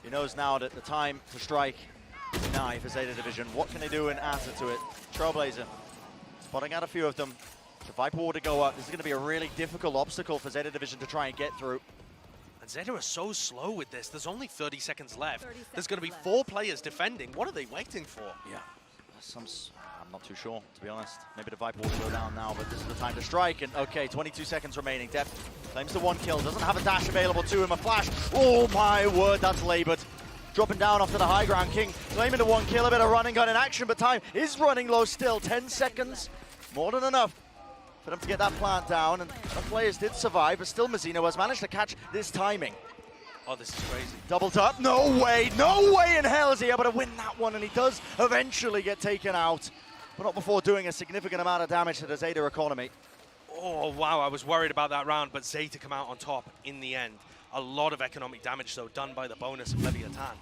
He knows now that the time to strike is nigh for Zeta Division. What can they do in answer to it? Trailblazer spotting out a few of them. The Viper Ward to go up. This is going to be a really difficult obstacle for Zeta Division to try and get through. And Zeta are so slow with this. There's only 30 seconds left. There's going to be 4 players defending. What are they waiting for? Yeah, I'm not too sure, to be honest. Maybe the Viper will go down now, but this is the time to strike. And okay, 22 seconds remaining. Dep claims the 1 kill. Doesn't have a dash available to him. A flash. Oh my word, that's labored. Dropping down off to the high ground. King claiming the 1 kill. A bit of running gun in action, but time is running low still. 10 seconds, more than enough for them to get that plant down, and some players did survive, but still Mazino has managed to catch this timing. Oh, this is crazy. Doubled up, no way in hell is he able to win that one, and he does eventually get taken out, but not before doing a significant amount of damage to the Zeta economy. Oh, wow, I was worried about that round, but Zeta come out on top in the end. A lot of economic damage, though, done by the bonus of Leviatan.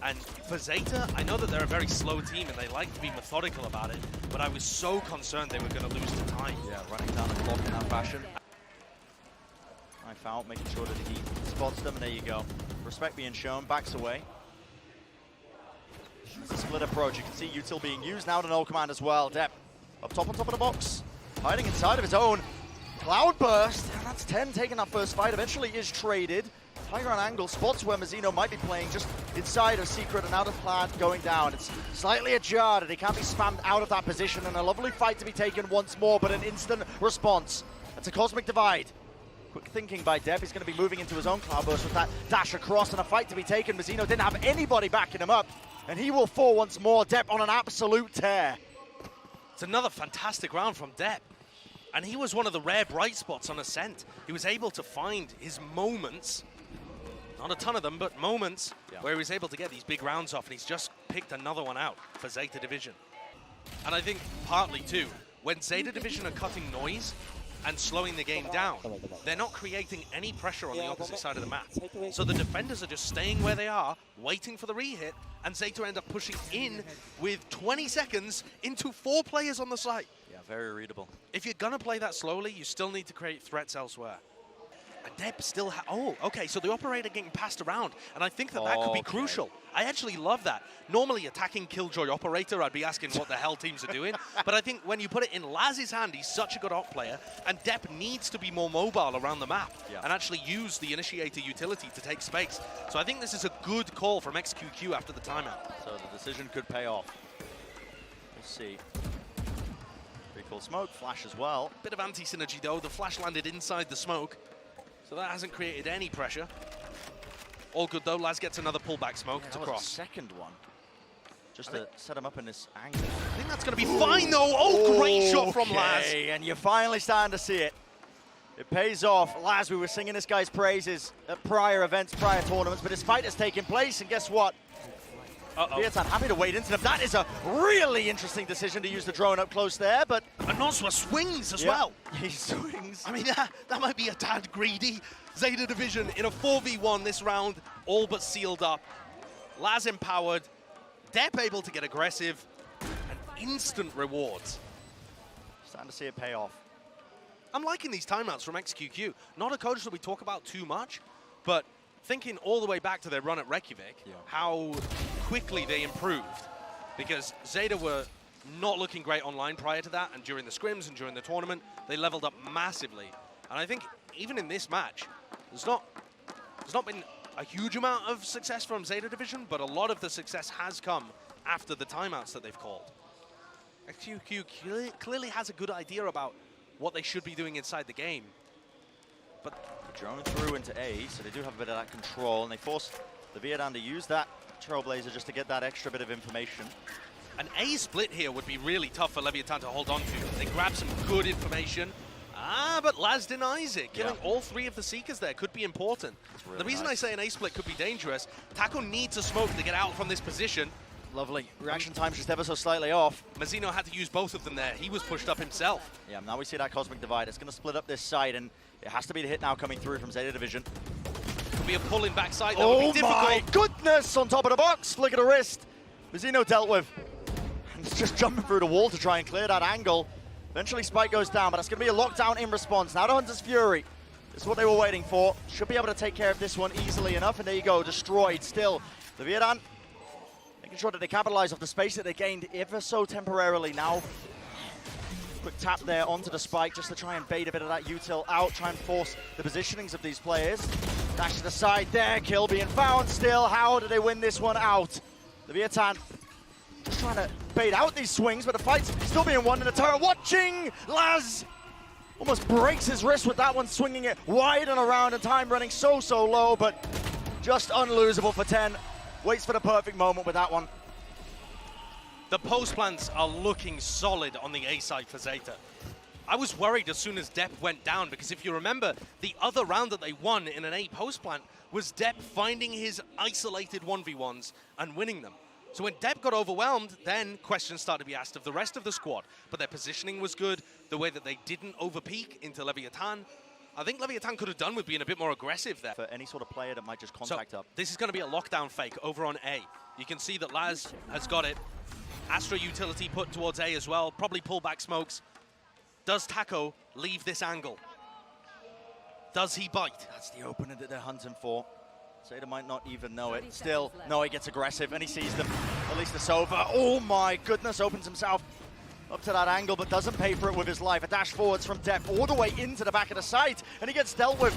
And for Zeta, I know that they're a very slow team and they like to be methodical about it, but I was so concerned they were going to lose the time. Yeah, running down the clock in that fashion. Knife out, making sure that he spots them, and there you go. Respect being shown, backs away. It's a split approach. You can see util being used now to no command as well. Dep up top on top of the box, hiding inside of his own. Cloudburst, and that's 10 taking that first fight. Eventually is traded. High ground angle, spots where Mazino might be playing just inside of Secret, and now the plant going down. It's slightly ajar that he can't be spammed out of that position, and a lovely fight to be taken once more, but an instant response. That's a cosmic divide. Quick thinking by Dep. He's going to be moving into his own Cloudburst with that dash across, and a fight to be taken. Mazino didn't have anybody backing him up, and he will fall once more. Dep on an absolute tear. It's another fantastic round from Dep. And he was one of the rare bright spots on Ascent. He was able to find his moments, not a ton of them, but moments where he was able to get these big rounds off, and he's just picked another one out for Zeta Division. And I think partly too, when Zeta Division are cutting noise and slowing the game down, they're not creating any pressure on the opposite side of the map. So the defenders are just staying where they are, waiting for the re-hit, and Zeta end up pushing in with 20 seconds into 4 players on the site. Yeah, very readable. If you're gonna play that slowly, you still need to create threats elsewhere. And Dep still oh, okay, so the operator getting passed around, and I think that that could be crucial. I actually love that. Normally attacking Killjoy operator, I'd be asking what the hell teams are doing, but I think when you put it in Laz's hand, he's such a good op player, and Dep needs to be more mobile around the map and actually use the initiator utility to take space. So I think this is a good call from XQQ after the timeout. So the decision could pay off. We'll see. Recall smoke, flash as well. Bit of anti-synergy though, the flash landed inside the smoke, so that hasn't created any pressure. All good though, Laz gets another pullback smoke to cross. Second one, just to set him up in this angle. I think that's going to be fine though. Oh, great shot from Laz. And you're finally starting to see it. It pays off. Laz, we were singing this guy's praises at prior events, prior tournaments, but his fight has taken place, and guess what? Leviatan happy to wade into them. That is a really interesting decision to use the drone up close there, but... And Noswa swings as well. He swings. I mean, that might be a tad greedy. Zeta Division in a 4v1 this round, all but sealed up. Laz empowered, Dep able to get aggressive, and instant rewards. Starting to see it pay off. I'm liking these timeouts from XQQ. Not a coach that we talk about too much, but thinking all the way back to their run at Reykjavik, how quickly they improved, because Zeta were not looking great online prior to that, and during the scrims and during the tournament, they leveled up massively. And I think even in this match, there's not been a huge amount of success from Zeta Division, but a lot of the success has come after the timeouts that they've called. XQQ clearly has a good idea about what they should be doing inside the game. But drone through into A, so they do have a bit of that control, and they force the Leviatan to use that Trailblazer just to get that extra bit of information. An A split here would be really tough for Leviatan to hold on to. They grab some good information. But Laz denies it. Killing all 3 of the Seekers there could be important. Really the reason I say an A split could be dangerous, Taco needs a smoke to get out from this position. Lovely. Reaction time's just ever so slightly off. Mazino had to use both of them there. He was pushed up himself. Yeah, now we see that cosmic divide. It's going to split up this side, and it has to be the hit now coming through from Zeta Division. Could be a pull-in backside. That would be difficult. My goodness! On top of the box, flick of the wrist. Mazino dealt with. And it's just jumping through the wall to try and clear that angle. Eventually Spike goes down, but it's going to be a lockdown in response. Now to Hunter's Fury. This is what they were waiting for. Should be able to take care of this one easily enough, and there you go, destroyed still. Leviatan making sure that they capitalize off the space that they gained ever so temporarily now. Quick tap there onto the spike just to try and bait a bit of that util out, try and force the positionings of these players. Dash to the side there, kill being found still. How do they win this one out? Leviatan just trying to bait out these swings, but the fight's still being won in the turret. Watching Laz almost breaks his wrist with that one, swinging it wide and around, and time running so low, but just unlosable for 10. Waits for the perfect moment with that one. The post plants are looking solid on the A side for Zeta. I was worried as soon as Depp went down, because if you remember, the other round that they won in an A post plant was Depp finding his isolated 1v1s and winning them. So when Depp got overwhelmed, then questions started to be asked of the rest of the squad. But their positioning was good, the way that they didn't overpeak into Leviatan. I think Leviatan could have done with being a bit more aggressive there. For any sort of player that might just contact up. This is going to be a lockdown fake over on A. You can see that Laz has got it. Astra utility put towards A as well, probably pull back smokes. Does Taco leave this angle? Does he bite? That's the opener that they're hunting for. Zeta might not even know it. Still, no, he gets aggressive and he sees them. At least it's over. Oh my goodness, opens himself up to that angle, but doesn't pay for it with his life. A dash forwards from Depp all the way into the back of the site, and he gets dealt with.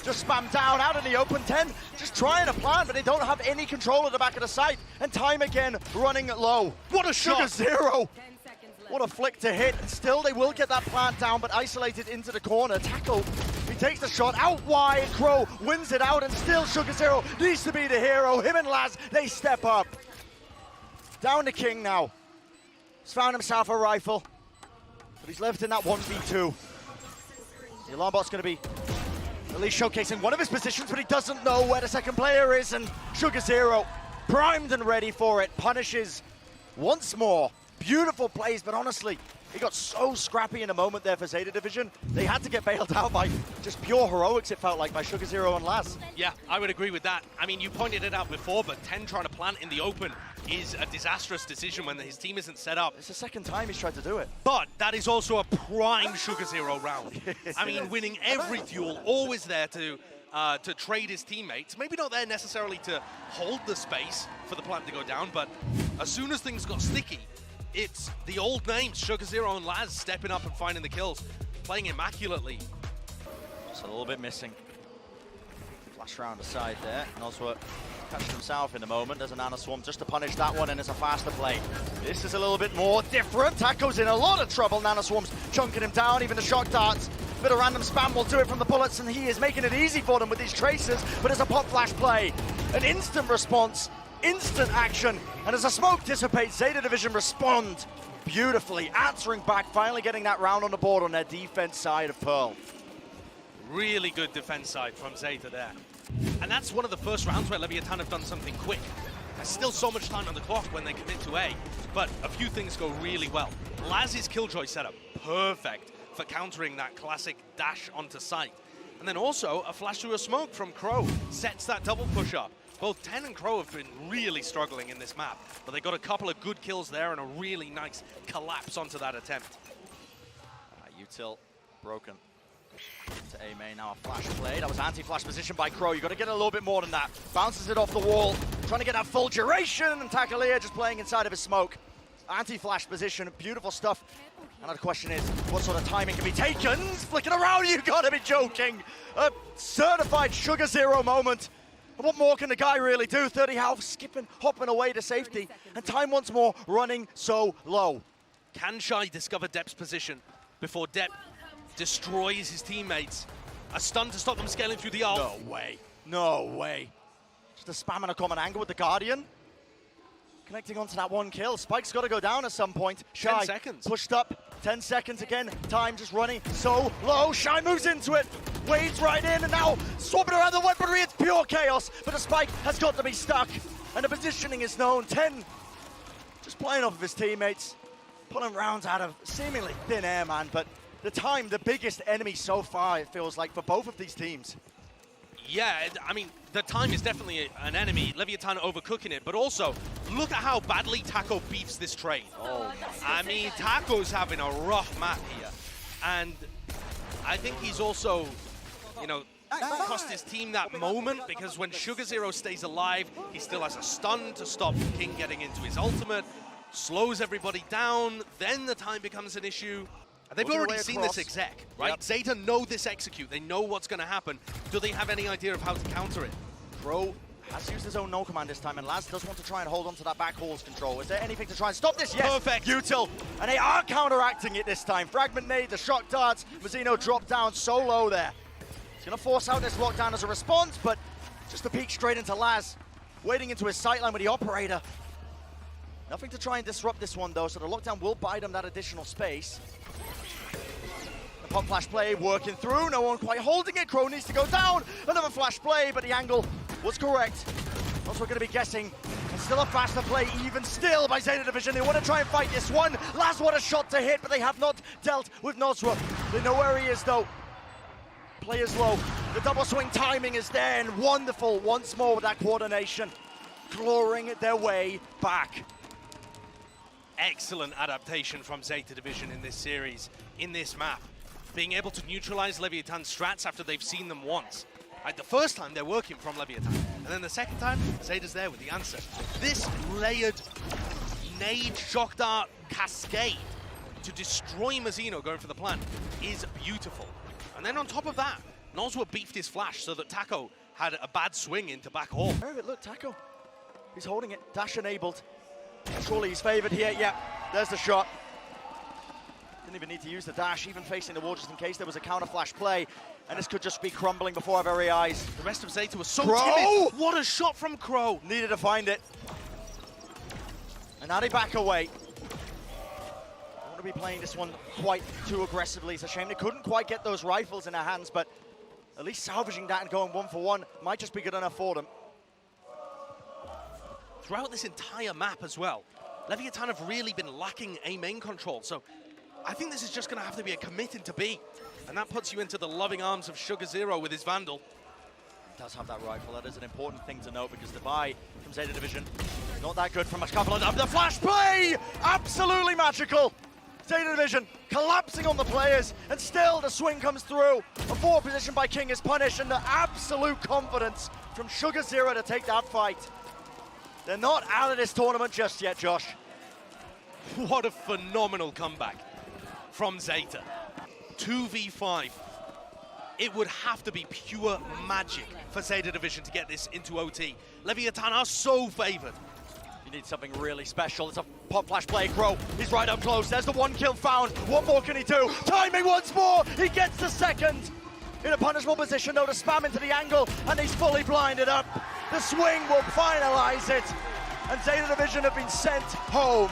Just spammed down out in the open 10, just trying to plan, but they don't have any control at the back of the site, and time again running low. What a shot! Sugar0! What a flick to hit, and still they will get that plant down, but isolated into the corner. Taco, he takes the shot out wide, Crow wins it out, and still Sugar0 needs to be the hero. Him and Laz, they step up. Down to King now. He's found himself a rifle, but he's left in that 1v2. The alarm bot's going to be at least showcasing one of his positions, but he doesn't know where the second player is, and Sugar0 primed and ready for it, punishes once more. Beautiful plays, but honestly, he got so scrappy in a moment there for Zeta Division. They had to get bailed out by just pure heroics, it felt like, by Sugar0 and Laz. Yeah, I would agree with that. I mean, you pointed it out before, but 10 trying to plant in the open is a disastrous decision when his team isn't set up. It's the second time he's tried to do it. But that is also a prime Sugar0 round. I mean, winning every duel, always there to trade his teammates. Maybe not there necessarily to hold the space for the plant to go down, but as soon as things got sticky, it's the old names, Sugar0 and Laz, stepping up and finding the kills, playing immaculately. Just a little bit missing. Flash round aside there, and also catches himself in the moment. There's a Nano Swarm just to punish that one, and it's a faster play. This is a little bit more different. Taco's in a lot of trouble. Nano Swarm's chunking him down, even the shock darts. A bit of random spam will do it from the bullets, and he is making it easy for them with these traces, but it's a pop flash play. An instant response, instant action, and as the smoke dissipates, Zeta Division respond beautifully, answering back, finally getting that round on the board on their defense side of Pearl. Really good defense side from Zeta there. And that's one of the first rounds where Leviatan have done something quick. There's still so much time on the clock when they commit to A, but a few things go really well. Laz's Killjoy setup, perfect for countering that classic dash onto site. And then also a flash through a smoke from Crow sets that double push up. Both 10 and Crow have been really struggling in this map, but they got a couple of good kills there and a really nice collapse onto that attempt. Util broken. To A main, now a flash play. That was anti-flash position by Crow. You got to get a little bit more than that. Bounces it off the wall, trying to get that full duration, and Takalia just playing inside of his smoke. Anti-flash position, beautiful stuff. And the question is, what sort of timing can be taken? Flicking around, you gotta be joking. A certified Sugar0 moment. What more can the guy really do? 30 health, skipping, hopping away to safety, and time once more running so low. Can Shai discover Depp's position before Depp destroys his teammates? A stun to stop them scaling through the ult. No way. No way. Just a spam and a common angle with the Guardian. Connecting onto that one kill. Spike's got to go down at some point. Shai 10 seconds. Pushed up. 10 seconds again. Time just running so low. Shai moves into it. Wades right in, and now swapping around the weaponry. It's pure chaos. But the Spike has got to be stuck. And the positioning is known. 10 just playing off of his teammates. Pulling rounds out of seemingly thin air, man. But the time, the biggest enemy so far, it feels like, for both of these teams. Yeah, I mean, the time is definitely an enemy. Leviatan overcooking it, but also, look at how badly Taco beefs this trade. Oh, I mean, Taco's having a rough map here. And I think he's also you know, cost his team that moment, because when Sugar Zero stays alive, he still has a stun to stop King getting into his ultimate, slows everybody down, then the time becomes an issue. And they've already seen this exec, right? Yep. Zeta know this execute, they know what's going to happen. Do they have any idea of how to counter it? Crow has used his own no command this time, and Laz does want to try and hold on to that back hall's control. Is there anything to try and stop this? Yes! Perfect. Util, and they are counteracting it this time. Fragment nade, the shock darts, Mazzino dropped down so low there. He's going to force out this lockdown as a response, but just a peek straight into Laz, waiting into his sightline with the operator. Nothing to try and disrupt this one though, so the lockdown will buy them that additional space. The pump flash play working through, no one quite holding it. Crow needs to go down, another flash play, but the angle was correct. Also we're going to be guessing, and still a faster play even still by Zeta Division. They want to try and fight this one. Laz, what a shot to hit, but they have not dealt with Nozra. They know where he is though. Players low, the double swing timing is there, and wonderful once more with that coordination, clawing their way back. Excellent adaptation from Zeta Division in this series, in this map. Being able to neutralize Leviatan's strats after they've seen them once. Like the first time they're working from Leviatan, and then the second time, Zeta's there with the answer. This layered nade shock dart cascade to destroy Mazzino going for the plant is beautiful. And then on top of that, Nozwa beefed his flash so that Taco had a bad swing into back hall. Look, Taco, he's holding it, dash enabled. Surely he's favored here, yeah, there's the shot. Didn't even need to use the dash, even facing the wall just in case there was a counter flash play. And this could just be crumbling before our very eyes. The rest of Zeta was so Crow! timid. What a shot from Crow. Needed to find it. And now they back away. Don't want to be playing this one quite too aggressively. It's a shame they couldn't quite get those rifles in their hands, but at least salvaging that and going 1-for-1 might just be good enough for them. Throughout this entire map as well, Leviatan have really been lacking A main control, so I think this is just going to have to be a commit into B, and that puts you into the loving arms of Sugar Zero with his Vandal. He does have that rifle, that is an important thing to note, because the buy from Zeta Division is not that good from a couple of them. The flash play! Absolutely magical! Zeta Division collapsing on the players, and still the swing comes through. A forward position by King is punished, and the absolute confidence from Sugar Zero to take that fight. They're not out of this tournament just yet, Josh. What a phenomenal comeback from Zeta. 2v5. It would have to be pure magic for Zeta Division to get this into OT. Leviatan are so favored. You need something really special. It's a pop flash play. Crow, he's right up close. There's the one kill found. What more can he do? Timing once more. He gets the second. In a punishable position though to spam into the angle, and he's fully blinded up. The swing will finalize it, and Zeta Division have been sent home.